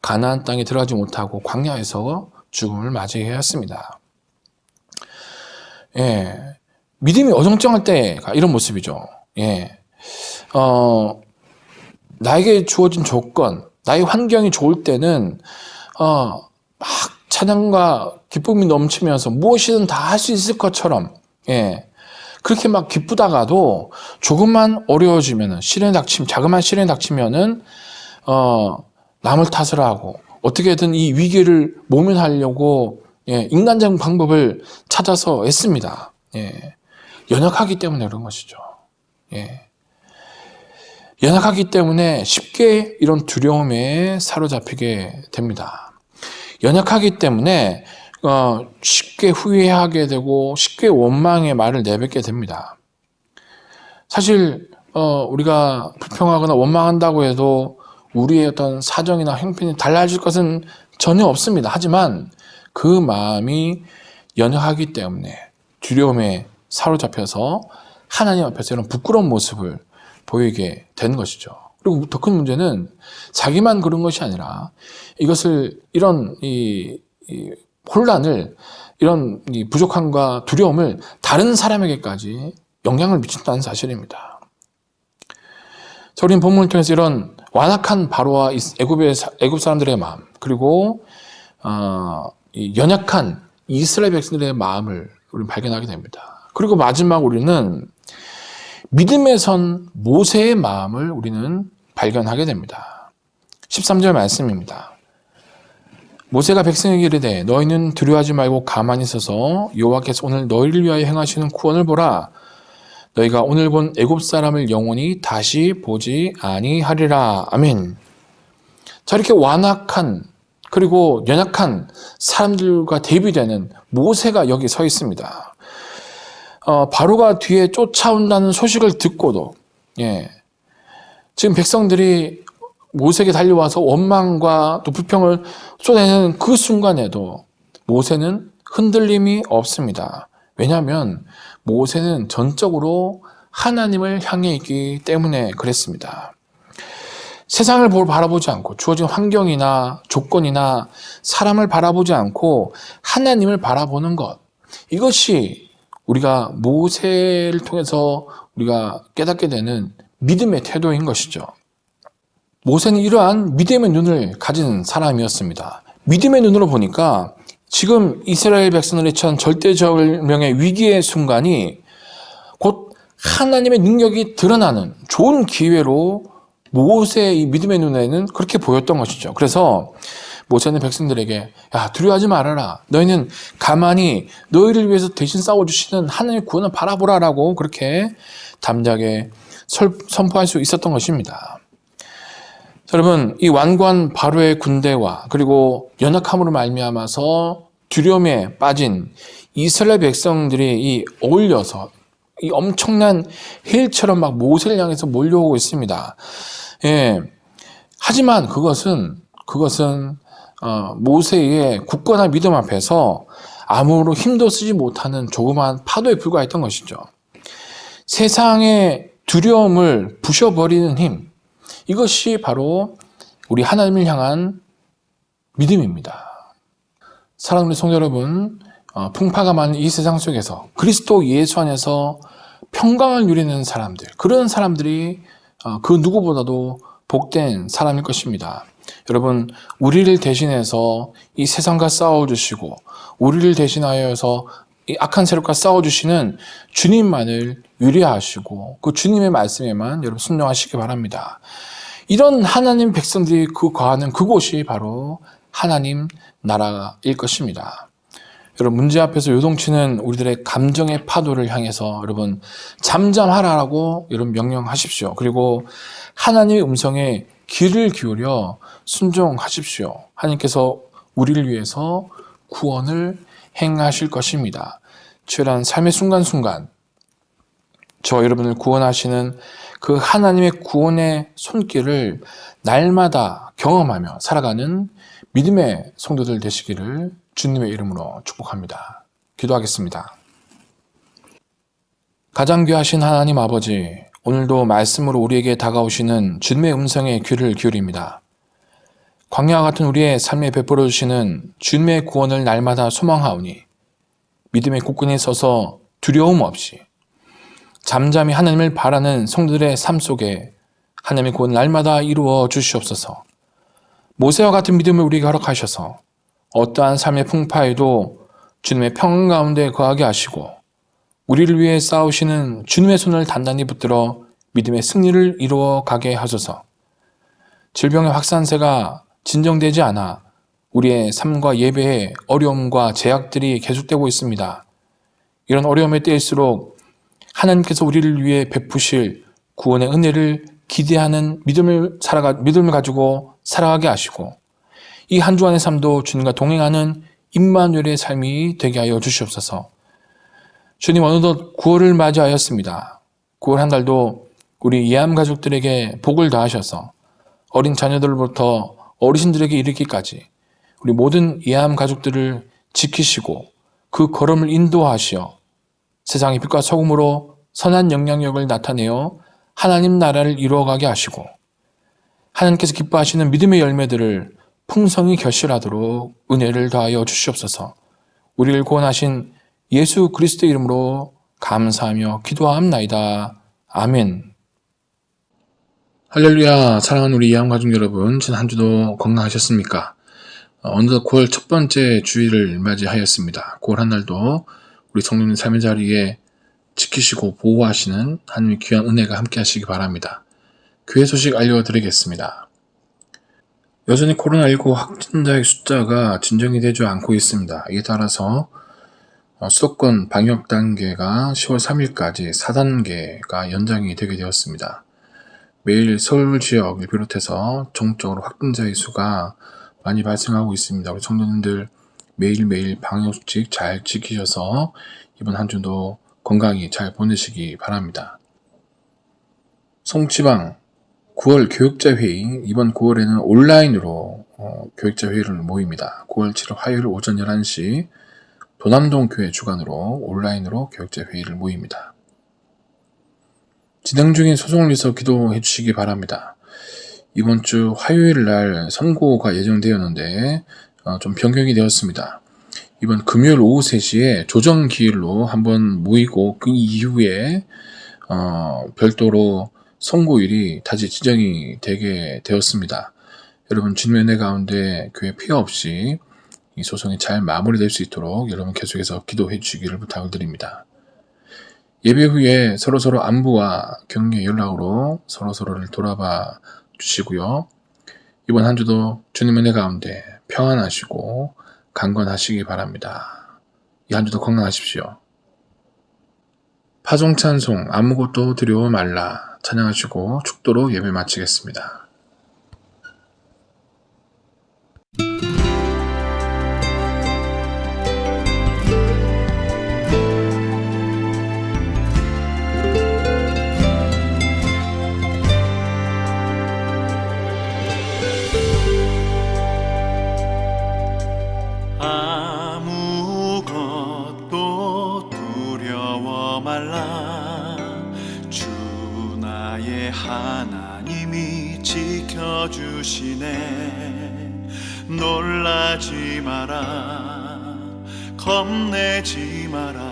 가나안 땅에 들어가지 못하고 광야에서 죽음을 맞이해야 했습니다. 예. 믿음이 어정쩡할 때가 이런 모습이죠. 예. 나에게 주어진 조건, 나의 환경이 좋을 때는, 막 찬양과 기쁨이 넘치면서 무엇이든 다 할 수 있을 것처럼, 예. 그렇게 막 기쁘다가도 조금만 어려워지면은, 자그마한 시련이 닥치면은, 남을 탓을 하고, 어떻게든 이 위기를 모면하려고, 예, 인간적인 방법을 찾아서 애씁니다. 예. 연약하기 때문에 그런 것이죠. 예. 연약하기 때문에 쉽게 이런 두려움에 사로잡히게 됩니다. 연약하기 때문에 쉽게 후회하게 되고 쉽게 원망의 말을 내뱉게 됩니다. 사실 우리가 불평하거나 원망한다고 해도 우리의 어떤 사정이나 형편이 달라질 것은 전혀 없습니다. 하지만 그 마음이 연약하기 때문에 두려움에 사로잡혀서 하나님 앞에서 이런 부끄러운 모습을 보이게 되는 것이죠. 그리고 더 큰 문제는 자기만 그런 것이 아니라 이런 혼란을, 이런 이 부족함과 두려움을 다른 사람에게까지 영향을 미친다는 사실입니다. 자, 우리는 본문을 통해서 이런 완악한 바로와 애굽 사람들의 마음, 그리고 이 연약한 이스라엘 백성들의 마음을 우리는 발견하게 됩니다. 그리고 마지막 우리는 믿음에 선 모세의 마음을 우리는 발견하게 됩니다. 13절 말씀입니다. 모세가 백성에게 이르되 너희는 두려워하지 말고 가만히 서서 여호와께서 오늘 너희를 위하여 행하시는 구원을 보라. 너희가 오늘 본 애굽 사람을 영원히 다시 보지 아니하리라. 아멘. 자, 이렇게 완악한 그리고 연약한 사람들과 대비되는 모세가 여기 서 있습니다. 바로가 뒤에 쫓아온다는 소식을 듣고도, 예, 지금 백성들이 모세에게 달려와서 원망과 또 불평을 쏟아내는 그 순간에도 모세는 흔들림이 없습니다. 왜냐하면 모세는 전적으로 하나님을 향해 있기 때문에 그랬습니다. 세상을 바라보지 않고 주어진 환경이나 조건이나 사람을 바라보지 않고 하나님을 바라보는 것, 이것이 우리가 모세를 통해서 우리가 깨닫게 되는 믿음의 태도인 것이죠. 모세는 이러한 믿음의 눈을 가진 사람이었습니다. 믿음의 눈으로 보니까 지금 이스라엘 백성들이 처한 절대절명의 위기의 순간이 곧 하나님의 능력이 드러나는 좋은 기회로 모세의 이 믿음의 눈에는 그렇게 보였던 것이죠. 그래서 모세는 백성들에게 야, 두려워하지 말아라. 너희는 가만히 너희를 위해서 대신 싸워주시는 하나님의 구원을 바라보라라고 그렇게 담대하게 선포할 수 있었던 것입니다. 자, 여러분, 이 완고한 바로의 군대와 그리고 연약함으로 말미암아서 두려움에 빠진 이스라엘 백성들이 이 어울려서 이 엄청난 해일처럼 막 모세를 향해서 몰려오고 있습니다. 예. 하지만 그것은 모세의 굳건한 믿음 앞에서 아무로 힘도 쓰지 못하는 조그마한 파도에 불과했던 것이죠. 세상의 두려움을 부셔버리는 힘, 이것이 바로 우리 하나님을 향한 믿음입니다. 사랑하는 성도 여러분, 풍파가 많은 이 세상 속에서 그리스도 예수 안에서 평강을 누리는 사람들, 그런 사람들이 그 누구보다도 복된 사람일 것입니다. 여러분, 우리를 대신해서 이 세상과 싸워주시고 우리를 대신하여서 이 악한 세력과 싸워주시는 주님만을 위대하시고 그 주님의 말씀에만 여러분 순종하시기 바랍니다. 이런 하나님 백성들이 거하는 그곳이 바로 하나님 나라일 것입니다. 여러분, 문제 앞에서 요동치는 우리들의 감정의 파도를 향해서 여러분 잠잠하라고 여러분 명령하십시오. 그리고 하나님의 음성에 귀를 기울여 순종하십시오. 하나님께서 우리를 위해서 구원을 행하실 것입니다. 치열한 삶의 순간순간 저와 여러분을 구원하시는 그 하나님의 구원의 손길을 날마다 경험하며 살아가는 믿음의 성도들 되시기를 주님의 이름으로 축복합니다. 기도하겠습니다. 가장 귀하신 하나님 아버지, 오늘도 말씀으로 우리에게 다가오시는 주님의 음성에 귀를 기울입니다. 광야와 같은 우리의 삶에 베풀어 주시는 주님의 구원을 날마다 소망하오니 믿음의 굳건히 서서 두려움 없이 잠잠히 하나님을 바라는 성도들의 삶 속에 하나님의 구원을 날마다 이루어 주시옵소서. 모세와 같은 믿음을 우리에게 허락하셔서 어떠한 삶의 풍파에도 주님의 평강 가운데 거하게 하시고 우리를 위해 싸우시는 주님의 손을 단단히 붙들어 믿음의 승리를 이루어 가게 하소서. 질병의 확산세가 진정되지 않아 우리의 삶과 예배에 어려움과 제약들이 계속되고 있습니다. 이런 어려움의 때일수록 하나님께서 우리를 위해 베푸실 구원의 은혜를 기대하는 믿음을 가지고 살아가게 하시고 이 한 주간의 삶도 주님과 동행하는 임마누엘의 삶이 되게 하여 주시옵소서. 주님, 어느덧 9월을 맞이하였습니다. 9월 한 달도 우리 예암 가족들에게 복을 다하셔서 어린 자녀들로부터 어르신들에게 이르기까지 우리 모든 예암 가족들을 지키시고 그 걸음을 인도하시어 세상의 빛과 소금으로 선한 영향력을 나타내어 하나님 나라를 이루어가게 하시고 하나님께서 기뻐하시는 믿음의 열매들을 풍성히 결실하도록 은혜를 더하여 주시옵소서. 우리를 구원하신 예수 그리스도의 이름으로 감사하며 기도하옵나이다. 아멘. 할렐루야. 사랑하는 우리 예암 가족 여러분, 지난 한 주도 건강하셨습니까? 어느덧 9월 첫 번째 주일을 맞이하였습니다. 9월 한 날도 우리 성도님 삶의 자리에 지키시고 보호하시는 하나님의 귀한 은혜가 함께 하시기 바랍니다. 교회 소식 알려드리겠습니다. 여전히 코로나19 확진자의 숫자가 진정이 되지 않고 있습니다. 이에 따라서 수도권 방역 단계가 10월 3일까지 4단계가 연장이 되게 되었습니다. 매일 서울 지역을 비롯해서 전국적으로 확진자의 수가 많이 발생하고 있습니다. 우리 성도님들 매일매일 방역수칙 잘 지키셔서 이번 한 주도 건강히 잘 보내시기 바랍니다. 성지방 9월 교육자 회의, 이번 9월에는 온라인으로 교육자 회의를 모입니다. 9월 7일 화요일 오전 11시 도남동 교회 주관으로 온라인으로 교육자 회의를 모입니다. 진행 중인 소송을 위해서 기도해 주시기 바랍니다. 이번 주 화요일 날 선고가 예정되었는데 좀 변경이 되었습니다. 이번 금요일 오후 3시에 조정 기일로 한번 모이고 그 이후에 별도로 선고일이 다시 지정이 되게 되었습니다. 여러분, 주님의 은혜 가운데 교회 피해 없이 이 소송이 잘 마무리될 수 있도록 여러분 계속해서 기도해 주시기를 부탁을 드립니다. 예배 후에 서로서로 안부와 격려 연락으로 서로서로를 돌아봐 주시고요. 이번 한 주도 주님의 은혜 가운데 평안하시고 강건하시기 바랍니다. 이 한 주도 건강하십시오. 파종찬송 아무것도 두려워 말라 찬양하시고 축도로 예배 마치겠습니다. 아무것도 두려워 말라 주 나의 하나님이 지켜주시네 놀라지 마라 겁내지 마라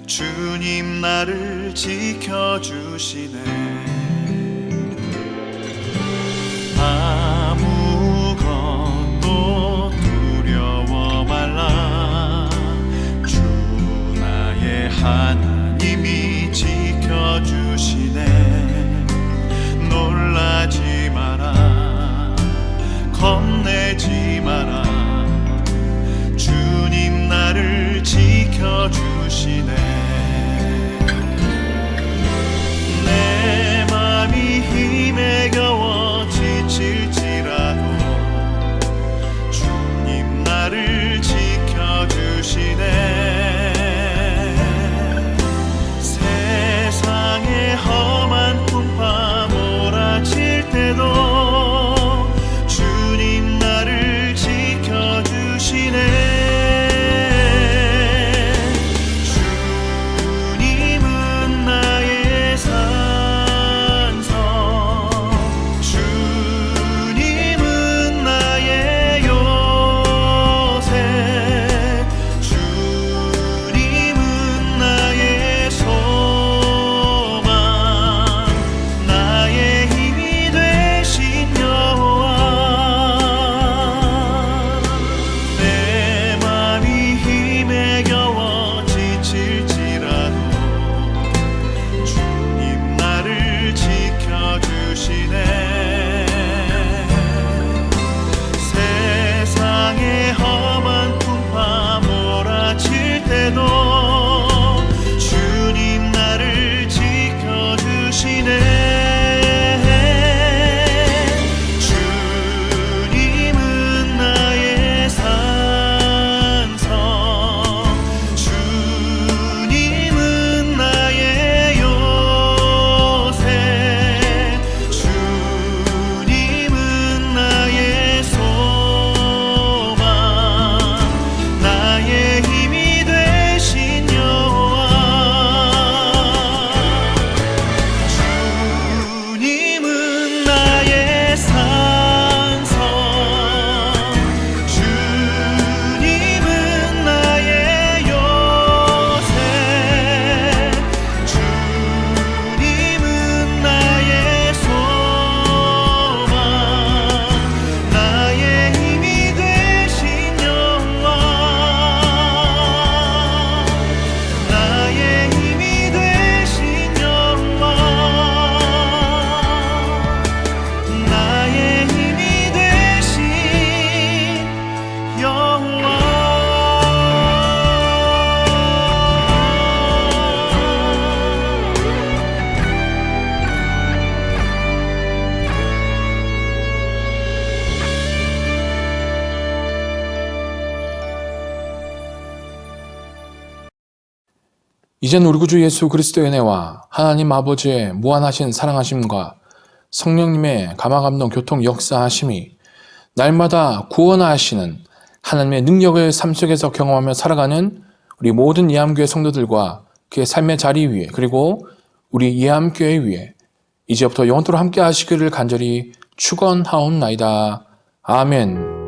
주님 나를 지켜주시네 아무것도 두려워 말라 주 나의 하나님이 지켜주시네 놀라지 마라 겁내지 마라 주님 나를 지켜주시네 내 맘이 힘에 겨워 지칠지라도 주님 나를 지켜주시네 세상의 험한 풍파 몰아칠 때도 주님 나를 지켜주시네 주님은 나의 산성 주님은 나의 요새 주님은 나의 소망 나의 힘이 되신 여호와 내 맘이 힘에 겨워 지칠지라도 주님 나를 지켜주시네 세상의 험한 풍파 몰아칠 때도 주님 나를 지켜주시네 주님은 나의 산성 주님은 나의 요새 주님은 나의 소망 나의 힘이 되신 여호와 주님은 나의 산성 주님은 나의 요새 주님은 나의 소망 나의 힘이 되신 여호와 나의 힘이 되신 여호와 나의 힘이 되신 여호와 이젠 우리 구주 예수 그리스도의 은혜와 하나님 아버지의 무한하신 사랑하심과 성령님의 감화감동 교통 역사하심이 날마다 구원하시는 하나님의 능력을 삶 속에서 경험하며 살아가는 우리 모든 예암교회 성도들과 그의 삶의 자리 위에 그리고 우리 예암교회 위에 이제부터 영원토록 함께 하시기를 간절히 축원하옵나이다. 아멘.